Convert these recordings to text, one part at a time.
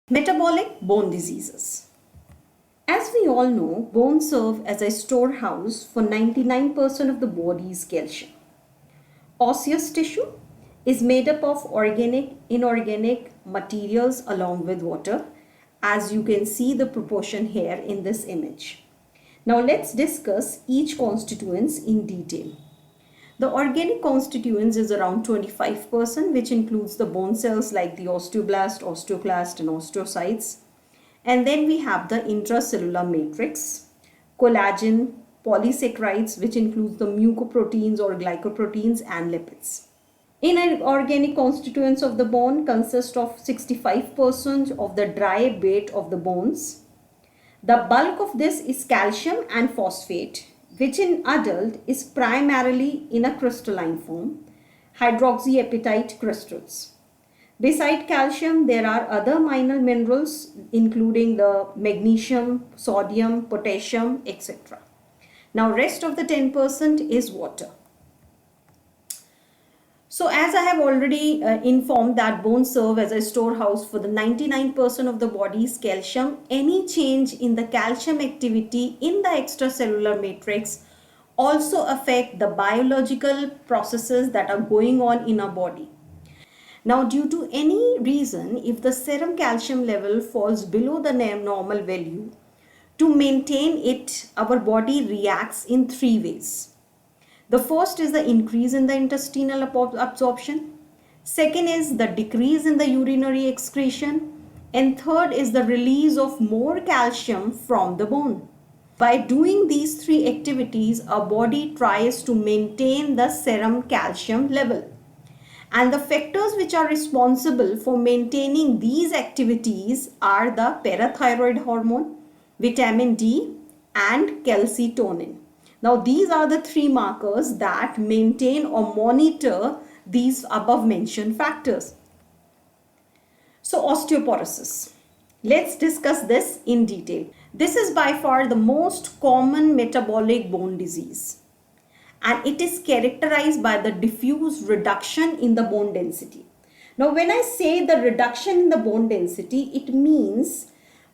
Metabolic bone diseases. As we all know, bones serve as a storehouse for 99% of the body's calcium. Osseous tissue is made up of organic, inorganic materials along with water, as you can see the proportion here in this image. Now let's discuss each constituents in detail. The organic constituents is around 25%, which includes the bone cells like the osteoblast, osteoclast and osteocytes. And then we have the intracellular matrix, collagen, polysaccharides, which includes the mucoproteins or glycoproteins and lipids. Inorganic constituents of the bone consist of 65% of the dry bait of the bones. The bulk of this is calcium and phosphate, which in adult is primarily in a crystalline form, hydroxyapatite crystals. Beside calcium, there are other minor minerals including the magnesium, sodium, potassium, etc. Now rest of the 10% is water. So as I have already informed that bones serve as a storehouse for the 99% of the body's calcium, any change in the calcium activity in the extracellular matrix also affect the biological processes that are going on in our body. Now due to any reason, if the serum calcium level falls below the normal value, to maintain it, our body reacts in three ways. The first is the increase in the intestinal absorption. Second is the decrease in the urinary excretion. And third is the release of more calcium from the bone. By doing these three activities, our body tries to maintain the serum calcium level. And the factors which are responsible for maintaining these activities are the parathyroid hormone, vitamin D, and calcitonin. Now these are the three markers that maintain or monitor these above mentioned factors. So osteoporosis. Let's discuss this in detail. This is by far the most common metabolic bone disease, and it is characterized by the diffuse reduction in the bone density. Now when I say the reduction in the bone density, it means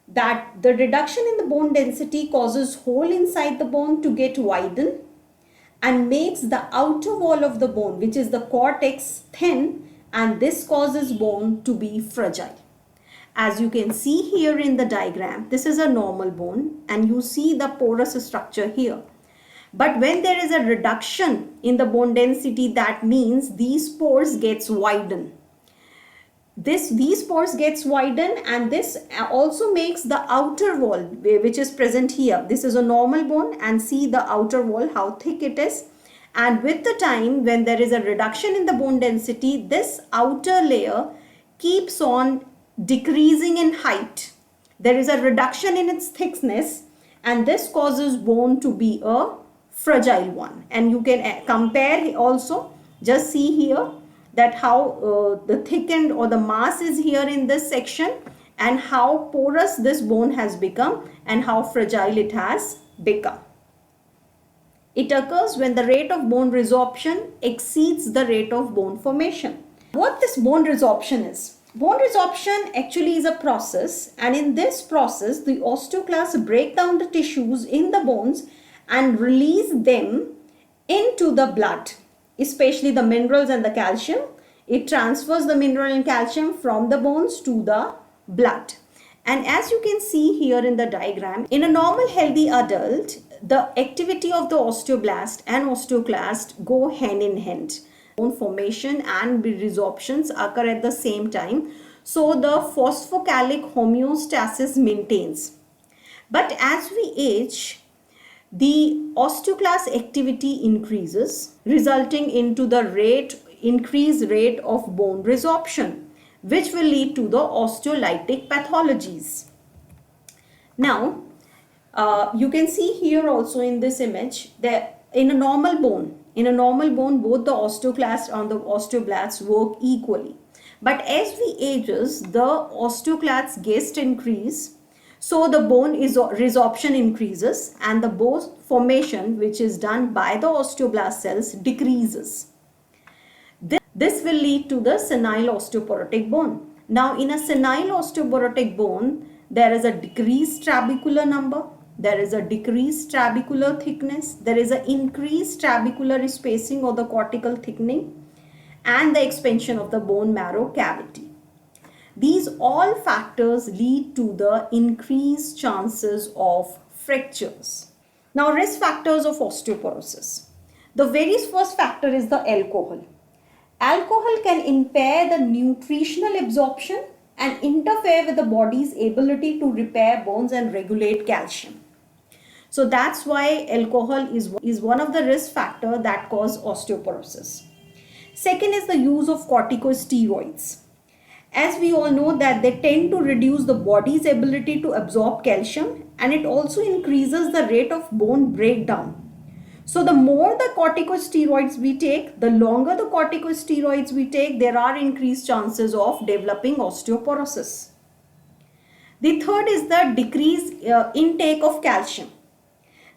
that the reduction in the bone density causes hole inside the bone to get widened and makes the outer wall of the bone, which is the cortex, thin, and this causes bone to be fragile. As you can see here in the diagram, this is a normal bone and you see the porous structure here. But when there is a reduction in the bone density, that means these pores gets widened. These pores gets widened, and this also makes the outer wall, which is present here. This is a normal bone, and see the outer wall, how thick it is. And with the time, when there is a reduction in the bone density, this outer layer keeps on decreasing in height. There is a reduction in its thickness, and this causes bone to be a fragile one. And you can compare also, just see here that how the thickened or the mass is here in this section, and how porous this bone has become and how fragile it has become. It occurs when the rate of bone resorption exceeds the rate of bone formation. What this bone resorption is? Bone resorption actually is a process, and in this process the osteoclasts break down the tissues in the bones and release them into the blood, especially the minerals and the calcium. It transfers the mineral and calcium from the bones to the blood. And as you can see here in the diagram, in a normal healthy adult, the activity of the osteoblast and osteoclast go hand in hand. Bone formation and resorptions occur at the same time, so the phosphocalic homeostasis maintains. But as we age, the osteoclast activity increases, resulting into the increased rate of bone resorption, which will lead to the osteolytic pathologies. Now, you can see here also in this image that in a normal bone, both the osteoclasts and the osteoblasts work equally. But as we ages, the osteoclasts gets increase, so the bone resorption increases and the bone formation, which is done by the osteoblast cells, decreases. This will lead to the senile osteoporotic bone. Now, in a senile osteoporotic bone, there is a decreased trabecular number, there is a decreased trabecular thickness, there is an increased trabecular spacing or the cortical thickening, and the expansion of the bone marrow cavity. These all factors lead to the increased chances of fractures. Now, risk factors of osteoporosis. The very first factor is the alcohol. Alcohol can impair the nutritional absorption and interfere with the body's ability to repair bones and regulate calcium. So that's why alcohol is one of the risk factors that cause osteoporosis. Second is the use of corticosteroids. As we all know that they tend to reduce the body's ability to absorb calcium, and it also increases the rate of bone breakdown. So the more the corticosteroids we take, the longer the corticosteroids we take, there are increased chances of developing osteoporosis. The third is the decreased intake of calcium.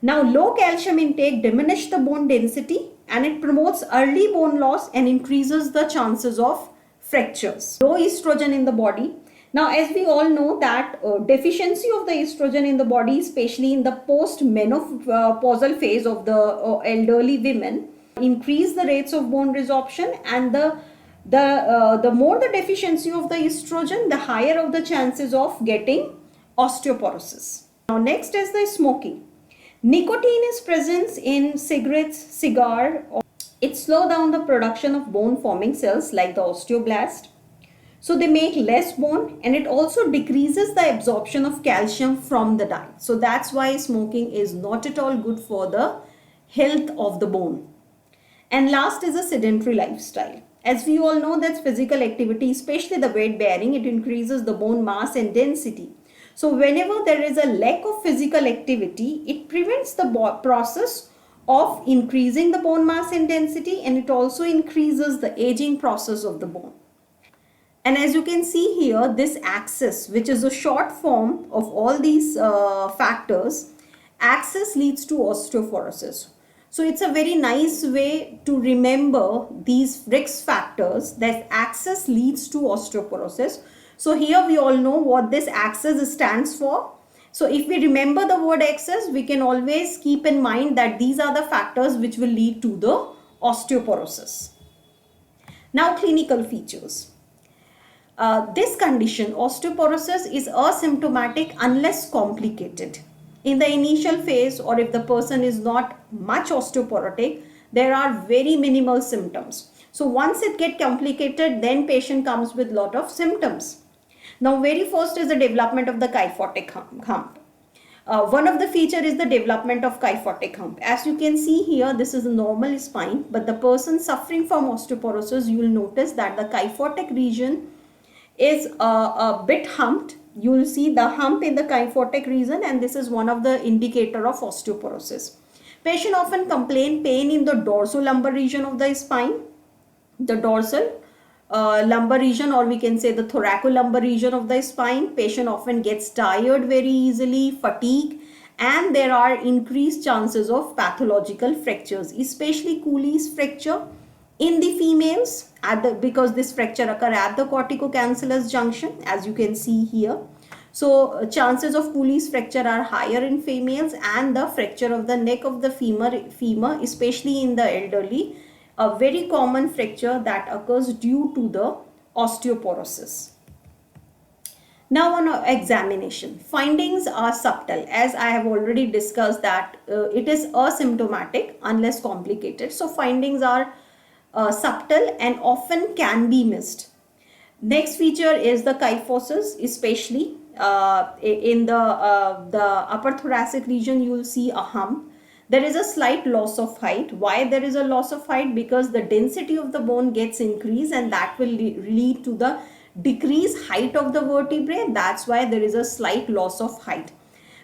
Now, low calcium intake diminishes the bone density and it promotes early bone loss and increases the chances of fractures. Low estrogen in the body. Now, as we all know that deficiency of the estrogen in the body, especially in the post-menopausal phase of the elderly women, increase the rates of bone resorption, and the more the deficiency of the estrogen, the higher of the chances of getting osteoporosis. Now, next is the smoking. Nicotine is present in cigarettes, cigar. It slows down the production of bone forming cells like the osteoblast. So they make less bone, and it also decreases the absorption of calcium from the diet. So that's why smoking is not at all good for the health of the bone. And last is a sedentary lifestyle. As we all know that physical activity, especially the weight bearing, it increases the bone mass and density. So whenever there is a lack of physical activity, it prevents the process of increasing the bone mass and density, and it also increases the aging process of the bone. And as you can see here, this axis, which is a short form of all these factors, axis leads to osteoporosis. So it's a very nice way to remember these risk factors, that axis leads to osteoporosis. So here we all know what this axis stands for. So if we remember the word axis, we can always keep in mind that these are the factors which will lead to the osteoporosis. Now, clinical features. This condition, osteoporosis, is asymptomatic unless complicated. In the initial phase, or if the person is not much osteoporotic, there are very minimal symptoms. So once it gets complicated, then patient comes with lot of symptoms. Now, very first is the development of the kyphotic hump. One of the feature is the development of kyphotic hump. As you can see here, this is a normal spine, but the person suffering from osteoporosis, you will notice that the kyphotic region is a bit humped. You will see the hump in the kyphotic region, and this is one of the indicator of osteoporosis. Patient often complain pain in the dorsolumbar region of the spine, the dorsal lumbar region, or we can say the thoracolumbar region of the spine. Patient often gets tired very easily, fatigue, and there are increased chances of pathological fractures, especially Cooley's fracture in the females because this fracture occur at the corticocancellous junction, as you can see here. So chances of Cooley's fracture are higher in females, and the fracture of the neck of the femur, especially in the elderly, a very common fracture that occurs due to the osteoporosis. Now, on examination, findings are subtle, as I have already discussed that it is asymptomatic unless complicated. So findings are subtle and often can be missed. Next feature is the kyphosis, especially in the upper thoracic region. You will see a hump. There is a slight loss of height. Why there is a loss of height? Because the density of the bone gets increased, and that will lead to the decreased height of the vertebrae. That's why there is a slight loss of height.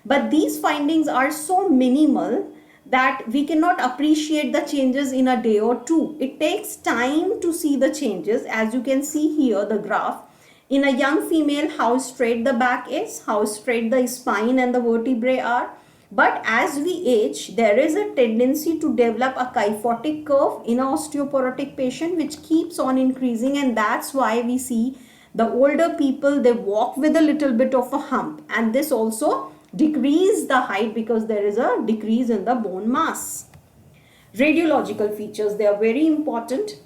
But these findings are so minimal that we cannot appreciate the changes in a day or two. It takes time to see the changes. As you can see here, the graph, in a young female, how straight the back is, how straight the spine and the vertebrae are. But as we age, there is a tendency to develop a kyphotic curve in an osteoporotic patient, which keeps on increasing, and that's why we see The older people, they walk with a little bit of a hump, and this also decrease the height because there is a decrease in the bone mass. Radiological features, they are very important.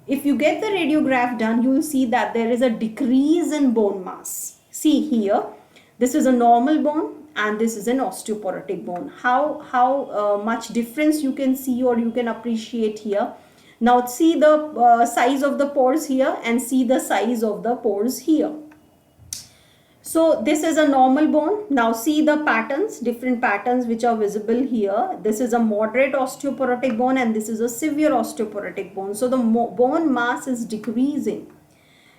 If you get the radiograph done, you will see that there is a decrease in bone mass. See here, this is a normal bone and this is an osteoporotic bone. How much difference you can see or you can appreciate here. Now see the size of the pores here and see the size of the pores here. So this is a normal bone. Now see the patterns, different patterns which are visible here. This is a moderate osteoporotic bone and this is a severe osteoporotic bone. So the bone mass is decreasing.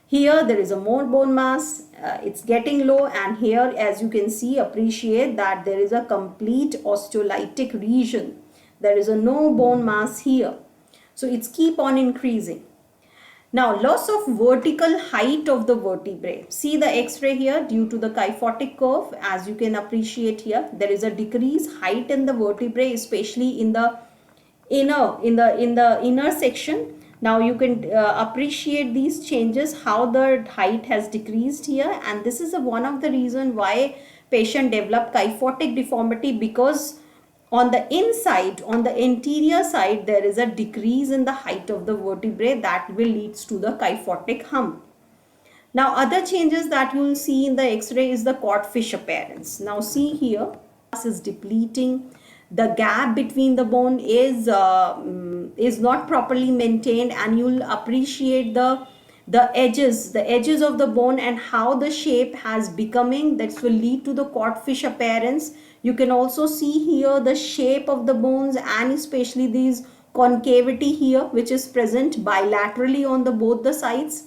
Here there is a more bone mass, it's getting low, and here as you can see, appreciate that there is a complete osteolytic region. There is a no bone mass here. So it's keep on increasing. Now, loss of vertical height of the vertebrae. See the X-ray here due to the kyphotic curve. As you can appreciate here, there is a decreased height in the vertebrae, especially in the inner section. Now you can appreciate these changes, how the height has decreased here, and this is one of the reason why patient develop kyphotic deformity, because on the inside, on the anterior side, there is a decrease in the height of the vertebrae that will leads to the kyphotic hump. Now other changes that you will see in the X-ray is the codfish appearance. Now see here, mass is depleting. The gap between the bone is not properly maintained, and you will appreciate the edges of the bone and how the shape has becoming. That will lead to the codfish appearance. You can also see here the shape of the bones, and especially these concavity here which is present bilaterally on the both the sides,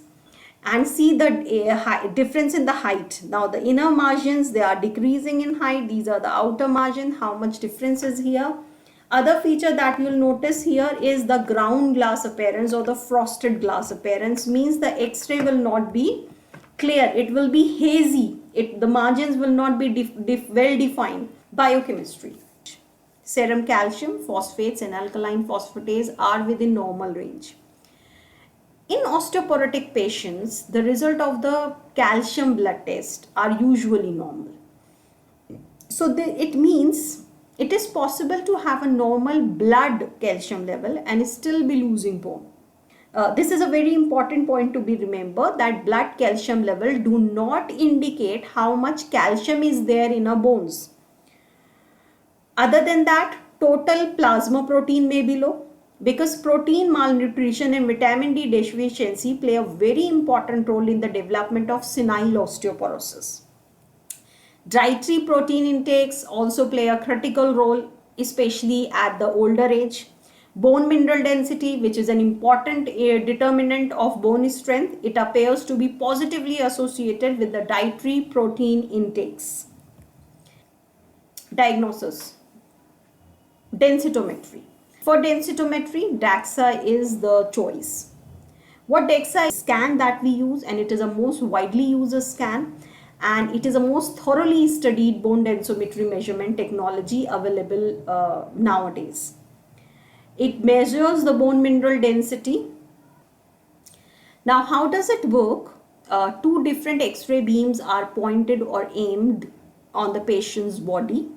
and see the difference in the height. Now the inner margins, they are decreasing in height. These are the outer margin, how much difference is here. Other feature that you will notice here is the ground glass appearance or the frosted glass appearance. Means the X-ray will not be clear, it will be hazy. The margins will not be well defined. Biochemistry. Serum calcium, phosphates and alkaline phosphatase are within normal range. In osteoporotic patients, the result of the calcium blood test are usually normal. So it means it is possible to have a normal blood calcium level and still be losing bone. This is a very important point to be remembered, that blood calcium level do not indicate how much calcium is there in our bones. Other than that, total plasma protein may be low, because protein malnutrition and vitamin D deficiency play a very important role in the development of senile osteoporosis. Dietary protein intakes also play a critical role, especially at the older age. Bone mineral density, which is an important determinant of bone strength, it appears to be positively associated with the dietary protein intakes. Diagnosis. Densitometry. For densitometry, DXA is the choice. What DXA is? Scan that we use, and it is a most widely used scan, and it is a most thoroughly studied bone densimetry measurement technology available nowadays. It measures the bone mineral density. Now how does it work? Two different X-ray beams are pointed or aimed on the patient's body.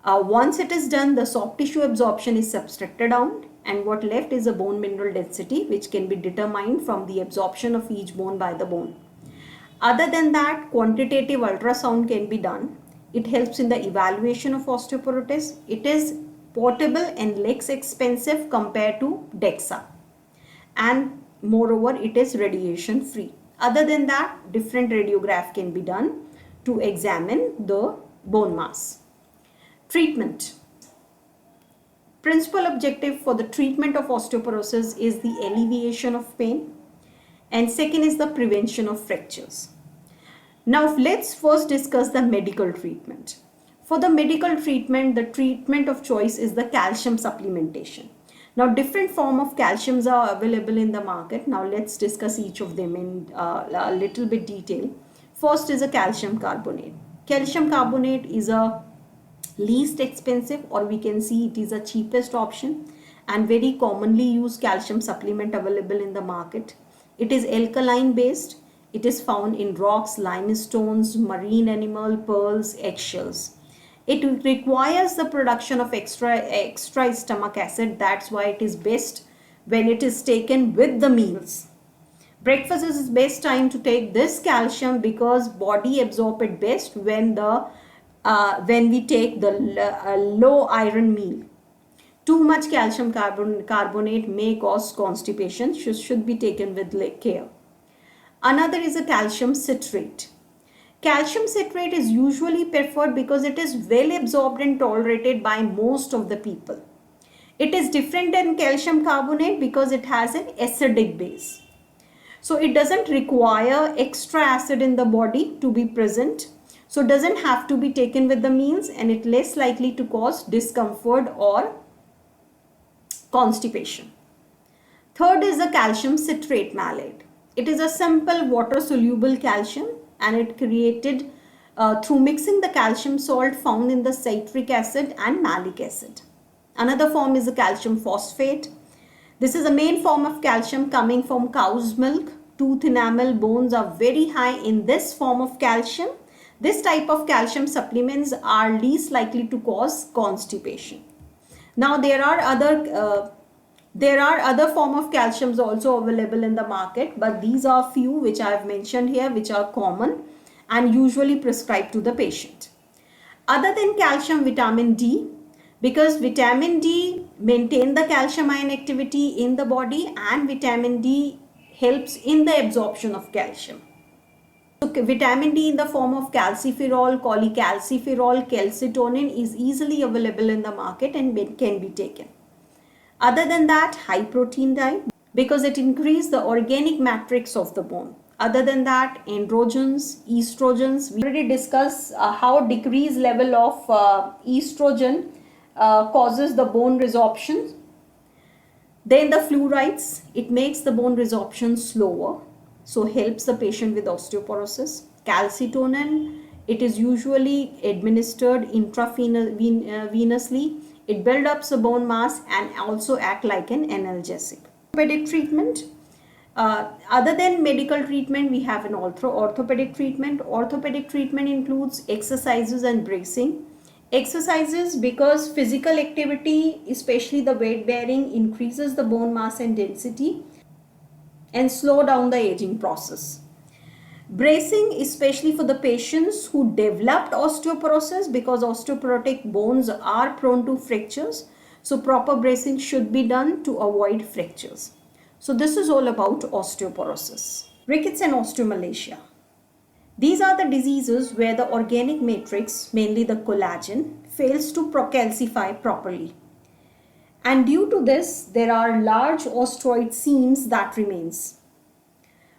Once it is done, the soft tissue absorption is subtracted out, and what left is a bone mineral density, which can be determined from the absorption of each bone by the bone. Other than that, quantitative ultrasound can be done. It helps in the evaluation of osteoporosis. It is portable and less expensive compared to DXA, and moreover it is radiation free. Other than that, different radiograph can be done to examine the bone mass. Treatment. Principal objective for the treatment of osteoporosis is the alleviation of pain, and second is the prevention of fractures. Now let's first discuss the medical treatment. For the medical treatment, the treatment of choice is the calcium supplementation. Now different form of calciums are available in the market. Now let's discuss each of them in a little bit detail. First is a calcium carbonate. Calcium carbonate is a least expensive, or we can see it is a cheapest option and very commonly used calcium supplement available in the market. It is alkaline based. It is found in rocks, limestones, marine animal, pearls, eggshells. It requires the production of extra stomach acid. That's why it is best when it is taken with the meals. Breakfast is the best time to take this calcium because body absorb it best when we take the low iron meal. Too much calcium carbonate may cause constipation, should be taken with care. Another is a calcium citrate. Calcium citrate is usually preferred because it is well absorbed and tolerated by most of the people. It is different than calcium carbonate because it has an acidic base. So it doesn't require extra acid in the body to be present. So it doesn't have to be taken with the meals, and it less likely to cause discomfort or constipation. Third is the calcium citrate malate. It is a simple water soluble calcium, and it created through mixing the calcium salt found in the citric acid and malic acid. Another form is the calcium phosphate. This is a main form of calcium coming from cow's milk. Tooth enamel bones are very high in this form of calcium. This type of calcium supplements are least likely to cause constipation. Now there are other form of calciums also available in the market, but these are few which I have mentioned here, which are common and usually prescribed to the patient. Other than calcium, vitamin D, because vitamin D maintains the calcium ion activity in the body, and vitamin D helps in the absorption of calcium. So vitamin D in the form of calciferol, cholecalciferol, calcitonin is easily available in the market and can be taken. Other than that, high protein diet because it increases the organic matrix of the bone. Other than that, androgens, estrogens. We already discussed how decreased level of estrogen causes the bone resorption. Then the fluorides, it makes the bone resorption slower, so helps the patient with osteoporosis. Calcitonin, it is usually administered intravenously. It builds up the bone mass and also act like an analgesic. Orthopedic treatment. Other than medical treatment, we have an orthopedic treatment. Orthopedic treatment includes exercises and bracing. Exercises because physical activity, especially the weight bearing, increases the bone mass and density and slow down the aging process. Bracing, especially for the patients who developed osteoporosis, because osteoporotic bones are prone to fractures. So proper bracing should be done to avoid fractures. So this is all about osteoporosis. Rickets and osteomalacia. These are the diseases where the organic matrix, mainly the collagen, fails to calcify properly. And due to this, there are large osteoid seams that remains.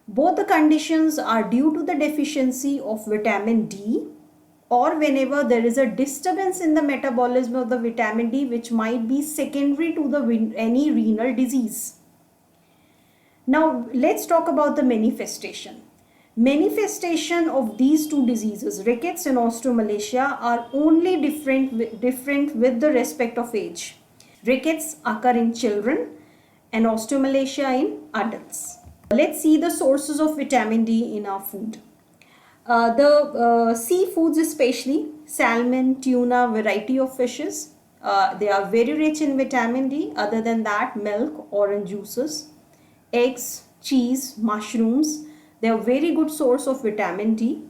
Both the conditions are due to the deficiency of vitamin D, or whenever there is a disturbance in the metabolism of the vitamin D, which might be secondary to any renal disease. Now let's talk about the manifestation. Manifestation of these two diseases, rickets and osteomalacia, are only different with the respect of age. Rickets occur in children and osteomalacia in adults. Let's see the sources of vitamin D in our food. The seafoods, especially salmon, tuna, variety of fishes, they are very rich in vitamin D. Other than that, milk, orange juices, eggs, cheese, mushrooms, they are very good source of vitamin D.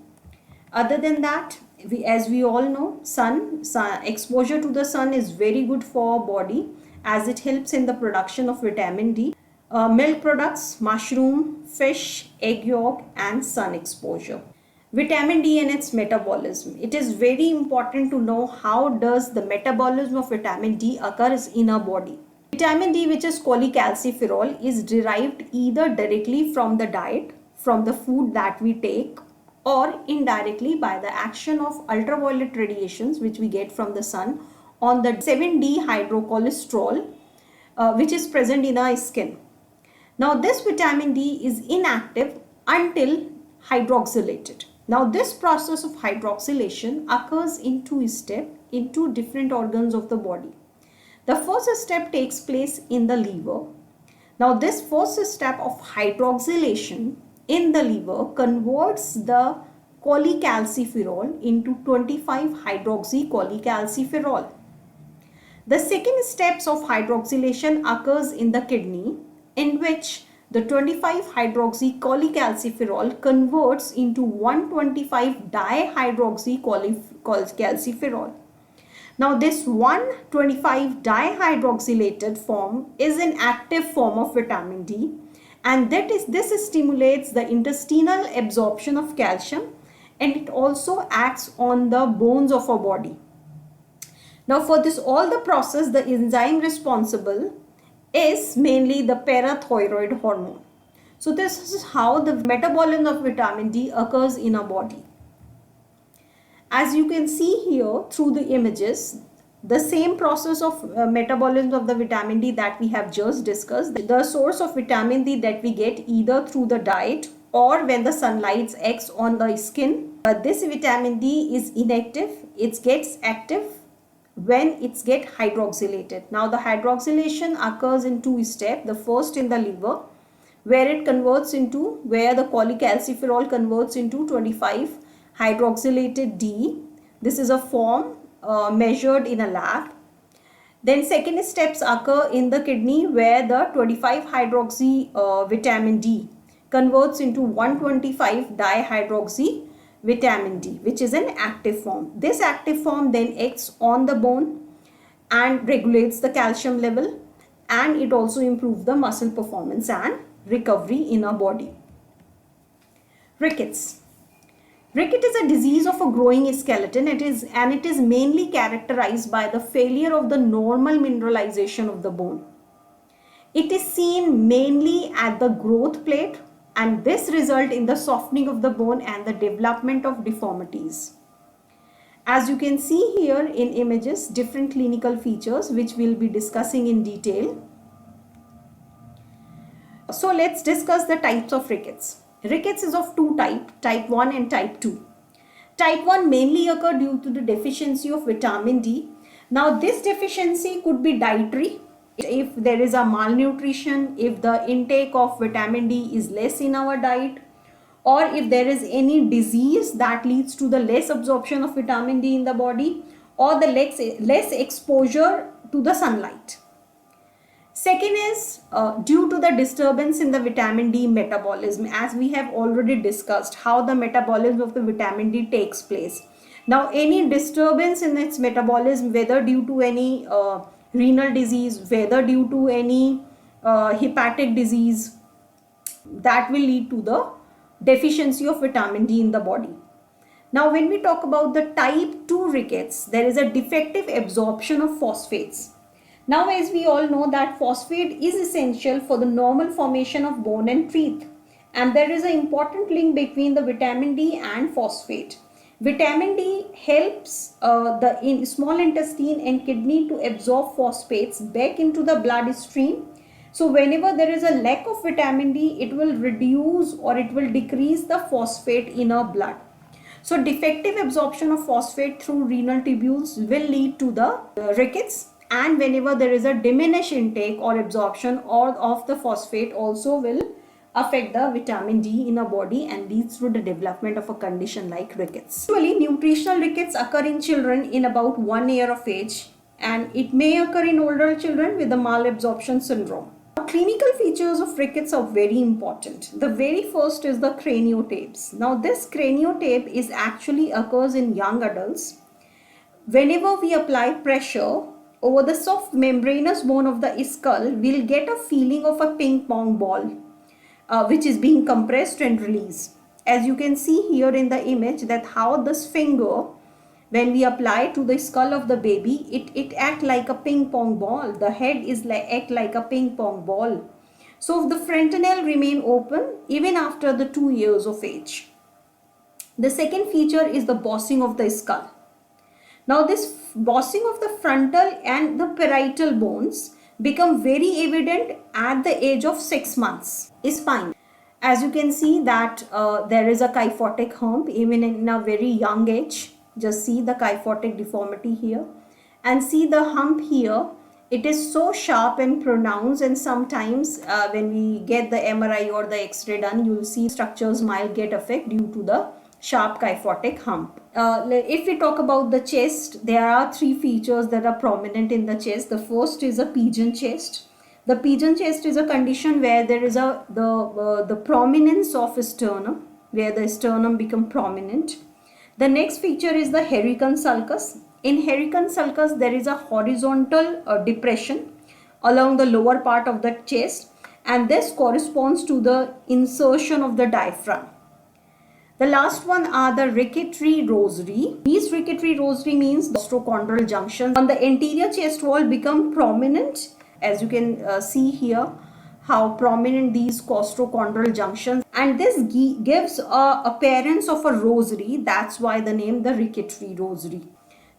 Other than that, as we all know, sun exposure to the sun is very good for our body as it helps in the production of vitamin D. Milk products, mushroom, fish, egg yolk, and sun exposure. Vitamin D and its metabolism. It is very important to know how does the metabolism of vitamin D occurs in our body. Vitamin D, which is cholecalciferol, is derived either directly from the diet, from the food that we take, or indirectly by the action of ultraviolet radiations which we get from the sun on the 7D hydrocholesterol which is present in our skin. Now this vitamin D is inactive until hydroxylated. Now this process of hydroxylation occurs in two steps in two different organs of the body. The first step takes place in the liver. Now this first step of hydroxylation in the liver converts the cholecalciferol into 25-hydroxycholecalciferol. The second steps of hydroxylation occurs in the kidney, in which the 25-hydroxycholecalciferol converts into 125-dihydroxycholecalciferol. Now this 125-dihydroxylated form is an active form of vitamin D, and this stimulates the intestinal absorption of calcium, and it also acts on the bones of our body. Now for this all the process, the enzyme responsible is mainly the parathyroid hormone. So this is how the metabolism of vitamin D occurs in our body. As you can see here through the images, the same process of metabolism of the vitamin D that we have just discussed. The source of vitamin D that we get either through the diet or when the sunlight acts on the skin. But this vitamin D is inactive. It gets active when it gets hydroxylated. Now the hydroxylation occurs in two steps. The first in the liver, where the cholecalciferol converts into 25 hydroxylated D. This is a form measured in a lab. Then second steps occur in the kidney, where the 25 hydroxy vitamin D converts into 125 dihydroxy vitamin D, which is an active form. This active form then acts on the bone and regulates the calcium level, and it also improves the muscle performance and recovery in our body. Rickets. Ricket is a disease of a growing skeleton. It is mainly characterized by the failure of the normal mineralization of the bone. It is seen mainly at the growth plate, and this results in the softening of the bone and the development of deformities. As you can see here in images, different clinical features which we'll be discussing in detail. So let's discuss the types of rickets. Rickets is of two types, type 1 and type 2. Type 1 mainly occur due to the deficiency of vitamin D. Now this deficiency could be dietary. If there is a malnutrition, if the intake of vitamin D is less in our diet, or if there is any disease that leads to the less absorption of vitamin D in the body, or the less exposure to the sunlight. Second is due to the disturbance in the vitamin D metabolism, as we have already discussed how the metabolism of the vitamin D takes place. Now any disturbance in its metabolism, whether due to any renal disease, whether due to any hepatic disease, that will lead to the deficiency of vitamin D in the body. Now when we talk about the type 2 rickets, there is a defective absorption of phosphates. Now as we all know that phosphate is essential for the normal formation of bone and teeth, and there is an important link between the vitamin D and phosphate. Vitamin D helps the small intestine and kidney to absorb phosphates back into the bloodstream. So whenever there is a lack of vitamin D, it will reduce or it will decrease the phosphate in our blood. So defective absorption of phosphate through renal tubules will lead to the rickets. And whenever there is a diminished intake or absorption of the phosphate, also will affect the vitamin D in our body and leads to the development of a condition like rickets. Usually nutritional rickets occur in children in about 1 year of age, and it may occur in older children with the malabsorption syndrome. Clinical features of rickets are very important. The very first is the craniotapes. Now this craniotape is actually occurs in young adults. Whenever we apply pressure over the soft membranous bone of the skull, we'll get a feeling of a ping pong ball which is being compressed and released. As you can see here in the image, that how this finger, when we apply to the skull of the baby, it act like a ping pong ball. The head is act like a ping pong ball. So the frontanel remain open even after the 2 years of age. The second feature is the bossing of the skull. Now this bossing of the frontal and the parietal bones become very evident at the age of 6 months. Spine. As you can see that there is a kyphotic hump even in a very young age. Just see the kyphotic deformity here and see the hump here It is so sharp and pronounced, and sometimes when we get the MRI or the X-ray done, you'll see structures might get affected due to the sharp kyphotic hump. If we talk about the chest, there are three features that are prominent in the chest. The first is a pigeon chest. The pigeon chest is a condition where there is the prominence of a sternum, where the sternum become prominent. The next feature is the Hurricane sulcus. In Hurricane sulcus, there is a horizontal depression along the lower part of the chest, and this corresponds to the insertion of the diaphragm. The last one are the ricketry rosary. These ricketry rosary means the osteochondral junctions on the anterior chest wall become prominent, as you can see here how prominent these costochondral junctions, and this gives a appearance of a rosary. That's why the name the ricketry rosary.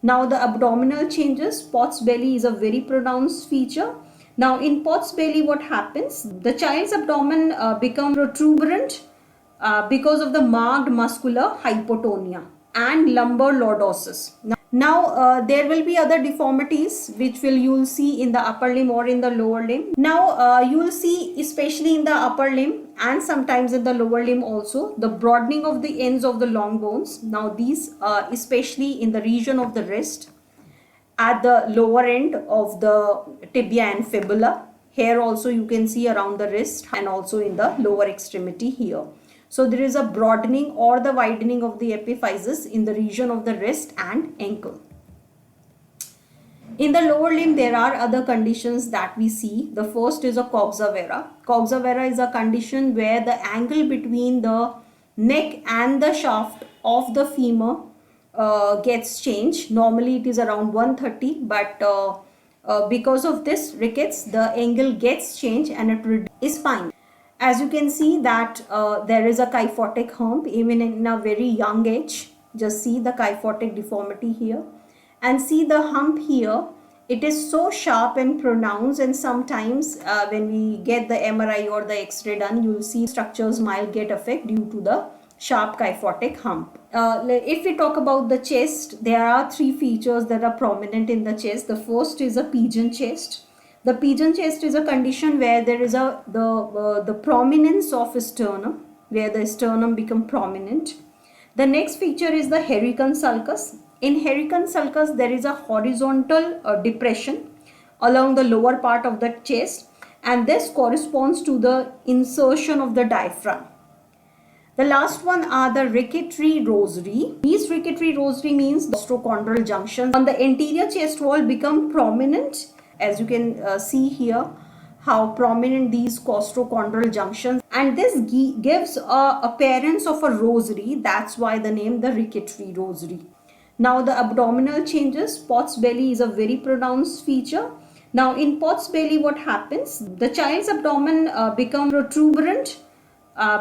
Now the abdominal changes. Pot's belly is a very pronounced feature. Now in Pot's belly, what happens? The child's abdomen become protuberant because of the marked muscular hypotonia and lumbar lordosis. Now there will be other deformities which you'll see in the upper limb or in the lower limb. Now you will see, especially in the upper limb and sometimes in the lower limb also, the broadening of the ends of the long bones. Now these especially in the region of the wrist, at the lower end of the tibia and fibula. Here also you can see around the wrist and also in the lower extremity here. So there is a broadening or the widening of the epiphysis in the region of the wrist and ankle. In the lower limb, there are other conditions that we see. The first is a coxa vara. Coxa vara is a condition where the angle between the neck and the shaft of the femur gets changed. Normally it is around 130, but because of this rickets, the angle gets changed and it is fine. As you can see that there is a kyphotic hump even in a very young age. Just see the kyphotic deformity here and see the hump here. It is so sharp and pronounced, and sometimes when we get the MRI or the X-ray done, you will see structures might get affected due to the sharp kyphotic hump. If we talk about the chest, there are three features that are prominent in the chest. The first is a pigeon chest. The pigeon chest is a condition where there is the prominence of a sternum, where the sternum become prominent. The next feature is the Hurricane sulcus. In Hurricane sulcus, there is a horizontal depression along the lower part of the chest, and this corresponds to the insertion of the diaphragm. The last one are the ricketry rosary. These ricketry rosary means the osteochondral junctions on the anterior chest wall become prominent. As you can see here how prominent these costochondral junctions, and this gives a appearance of a rosary. That's why the name the ricketry rosary. Now the abdominal changes. Pot's belly is a very pronounced feature. Now in Pot's belly, what happens? The child's abdomen become protuberant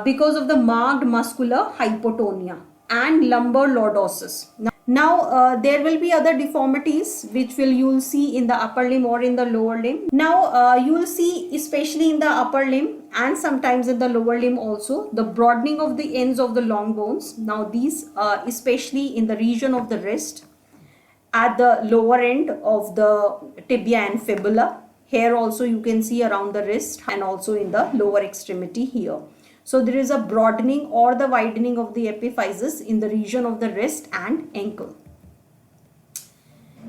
because of the marked muscular hypotonia and lumbar lordosis. Now there will be other deformities which you'll see in the upper limb or in the lower limb. Now you will see, especially in the upper limb and sometimes in the lower limb also, the broadening of the ends of the long bones. Now these especially in the region of the wrist, at the lower end of the tibia and fibula. Here also you can see around the wrist and also in the lower extremity here. So there is a broadening or the widening of the epiphysis in the region of the wrist and ankle.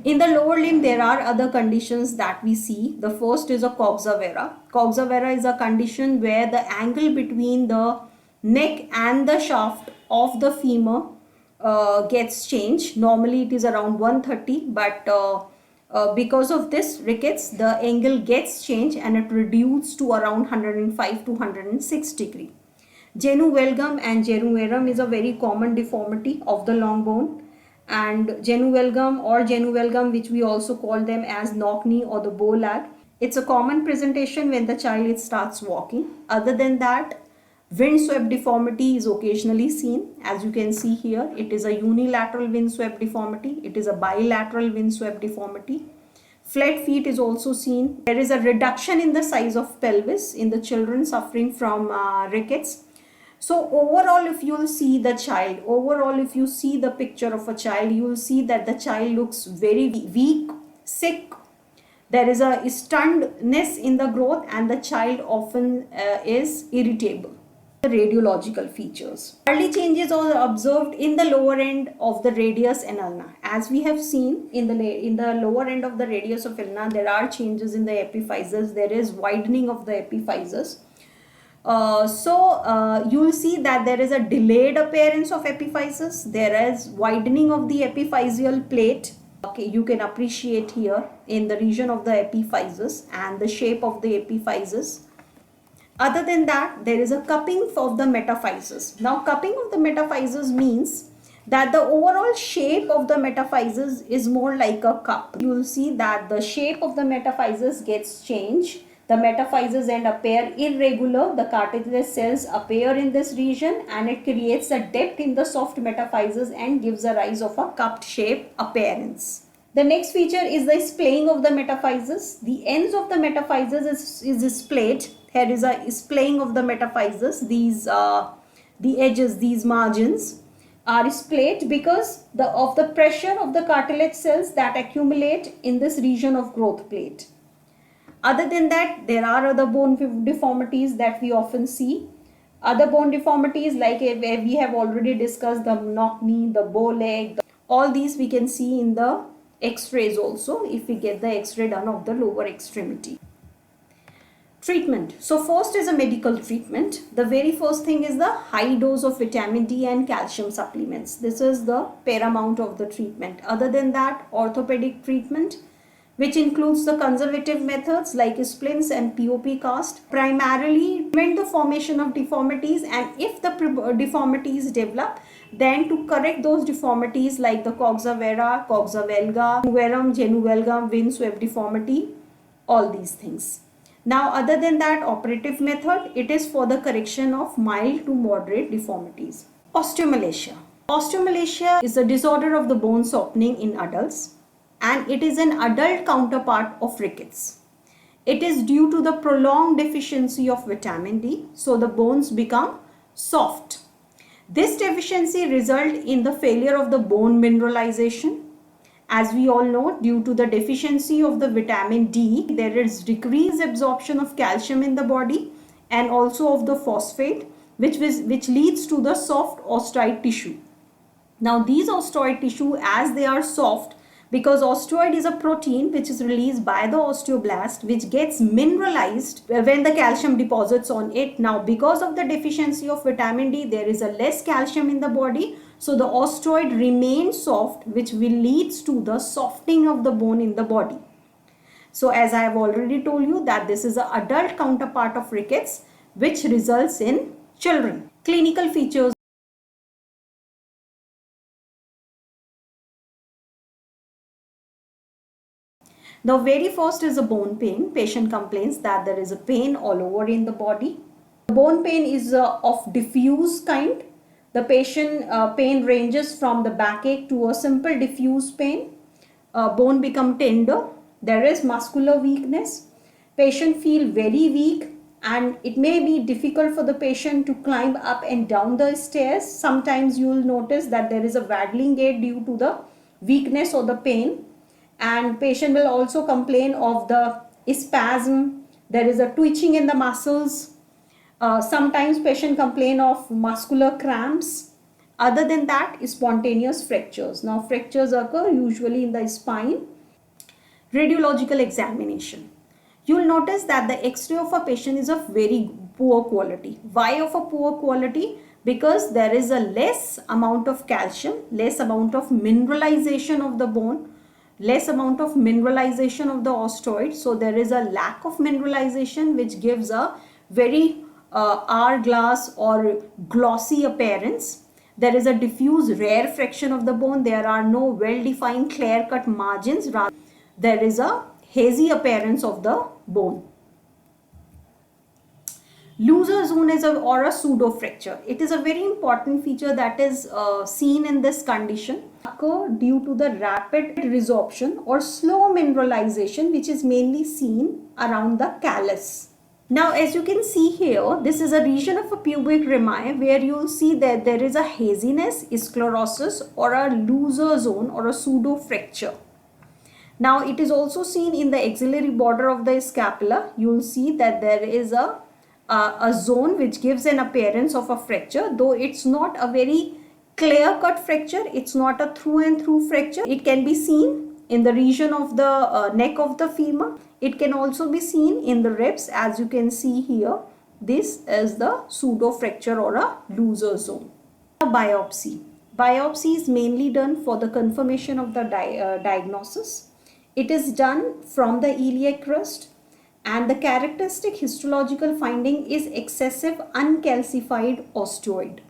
In the lower limb, there are other conditions that we see. The first is a coxa vara. Coxa vara is a condition where the angle between the neck and the shaft of the femur gets changed. Normally it is around 130, but because of this rickets, the angle gets changed and it reduces to around 105 to 106 degree. Genu valgum and genu varum is a very common deformity of the long bone, and genu valgum or genu valgum, which we also call them as knock knee or the bow leg, it's a common presentation when the child starts walking. Other than that, windswept deformity is occasionally seen. As you can see here, it is a unilateral windswept deformity. It is a bilateral windswept deformity. Flat feet is also seen. There is a reduction in the size of pelvis in the children suffering from rickets. So overall, if you will see the child, if you see the picture of a child, you will see that the child looks very weak, sick, There is a stunnedness in the growth, and the child often is irritable. The radiological features. Early changes are observed in the lower end of the radius and ulna. As we have seen in the lower end of the radius of ulna, there are changes in the epiphysis. There is widening of the epiphysis. You will see that there is a delayed appearance of epiphysis. There is widening of the epiphyseal plate. Okay, you can appreciate here in the region of the epiphysis and the shape of the epiphysis. Other than that, there is a cupping of the metaphysis. Now, cupping of the metaphysis means that the overall shape of the metaphysis is more like a cup. You will see that the shape of the metaphysis gets changed. The metaphysis end appear irregular. The cartilaginous cells appear in this region, and it creates a depth in the soft metaphysis and gives a rise of a cupped shape appearance. The next feature is the splaying of the metaphysis. The ends of the metaphysis is splayed. Here is a splaying of the metaphysis. These the edges, these margins are splayed because of the pressure of the cartilage cells that accumulate in this region of growth plate. Other than that, there are other bone deformities that we often see. Other bone deformities, like we have already discussed, the knock knee, the bow leg, all these we can see in the x-rays also if we get the x-ray done of the lower extremity. Treatment. So first is a medical treatment. The very first thing is the high dose of vitamin D and calcium supplements. This is the paramount of the treatment. Other than that, orthopedic treatment, which includes the conservative methods like splints and POP cast, primarily prevent the formation of deformities, and if the deformities develop, then to correct those deformities like the coxa vara, coxa valga, verum, genu valgum, windswept deformity, all these things. Now, other than that, operative method, it is for the correction of mild to moderate deformities. Osteomalacia. Osteomalacia is a disorder of the bone softening in adults, and it is an adult counterpart of rickets. It is due to the prolonged deficiency of vitamin D, so the bones become soft. This deficiency results in the failure of the bone mineralization. As we all know, due to the deficiency of the vitamin D, there is decreased absorption of calcium in the body and also of the phosphate, which leads to the soft osteoid tissue. Now, these osteoid tissue, as they are soft, because osteoid is a protein which is released by the osteoblast, which gets mineralized when the calcium deposits on it. Now, because of the deficiency of vitamin D, there is a less calcium in the body. So, the osteoid remains soft, which will leads to the softening of the bone in the body. So, as I have already told you that this is an adult counterpart of rickets, which results in children. Clinical features. The very first is a bone pain. Patient complains that there is a pain all over in the body. The bone pain is of diffuse kind. The patient pain ranges from the backache to a simple diffuse pain. Bone become tender. There is muscular weakness. Patient feel very weak, and it may be difficult for the patient to climb up and down the stairs. Sometimes you will notice that there is a waddling gait due to the weakness or the pain. And patient will also complain of the spasm. There is a twitching in the muscles. Sometimes patient complain of muscular cramps. Other than that, spontaneous fractures. Now, fractures occur usually in the spine. Radiological examination. You will notice that the X-ray of a patient is of very poor quality. Why of a poor quality? Because there is a less amount of calcium, less amount of mineralization of the bone, less amount of mineralization of the osteoid. So there is a lack of mineralization, which gives a very hourglass or glossy appearance. There is a diffuse rare fraction of the bone. There are no well-defined clear-cut margins. Rather, there is a hazy appearance of the bone. Loser zone is or a pseudo fracture. It is a very important feature that is seen in this condition. Occur due to the rapid resorption or slow mineralization, which is mainly seen around the callus. Now, as you can see here, this is a region of a pubic rami where you will see that there is a haziness, sclerosis, or a loser zone or a pseudo fracture. Now it is also seen in the axillary border of the scapula. You will see that there is a zone which gives an appearance of a fracture, though it's not a very clear cut fracture. It's not a through and through fracture. It can be seen in the region of the neck of the femur. It can also be seen in the ribs, as you can see here. This is the pseudo fracture or a looser zone. Biopsy. Biopsy is mainly done for the confirmation of the diagnosis. It is done from the iliac crust, and the characteristic histological finding is excessive uncalcified osteoid.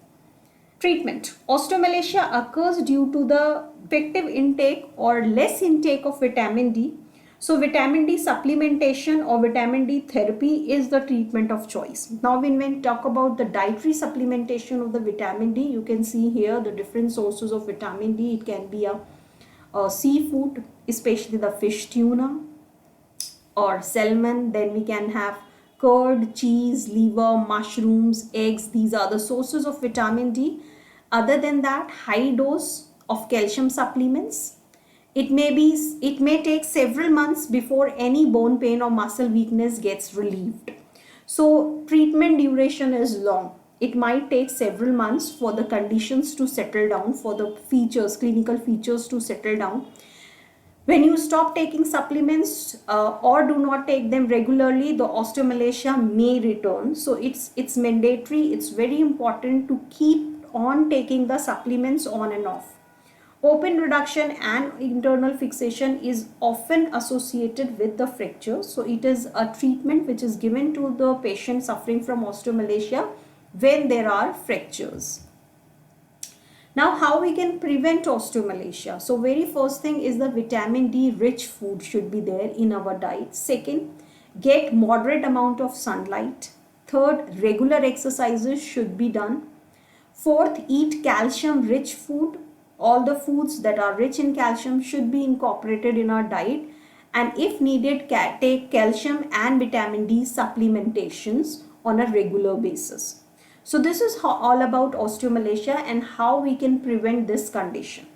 Treatment. Osteomalacia occurs due to the defective intake or less intake of vitamin D. So vitamin D supplementation or vitamin D therapy is the treatment of choice. Now when we talk about the dietary supplementation of the vitamin D, you can see here the different sources of vitamin D. It can be a seafood, especially the fish, tuna or salmon. Then we can have curd, cheese, liver, mushrooms, eggs. These are the sources of vitamin D. Other than that, high dose of calcium supplements. It may take several months before any bone pain or muscle weakness gets relieved. So treatment duration is long. It might take several months for the conditions to settle down, for the features, clinical features to settle down. When you stop taking supplements or do not take them regularly, the osteomalacia may return. So it's mandatory. It's very important to keep on taking the supplements on and off. Open reduction and internal fixation is often associated with the fracture. So it is a treatment which is given to the patient suffering from osteomalacia when there are fractures. Now how we can prevent osteomalacia? So very first thing is the vitamin D rich food should be there in our diet. Second, get moderate amount of sunlight. Third, regular exercises should be done. Fourth, eat calcium rich food. All the foods that are rich in calcium should be incorporated in our diet, and if needed, take calcium and vitamin D supplementations on a regular basis. So this is all about osteomalacia and how we can prevent this condition.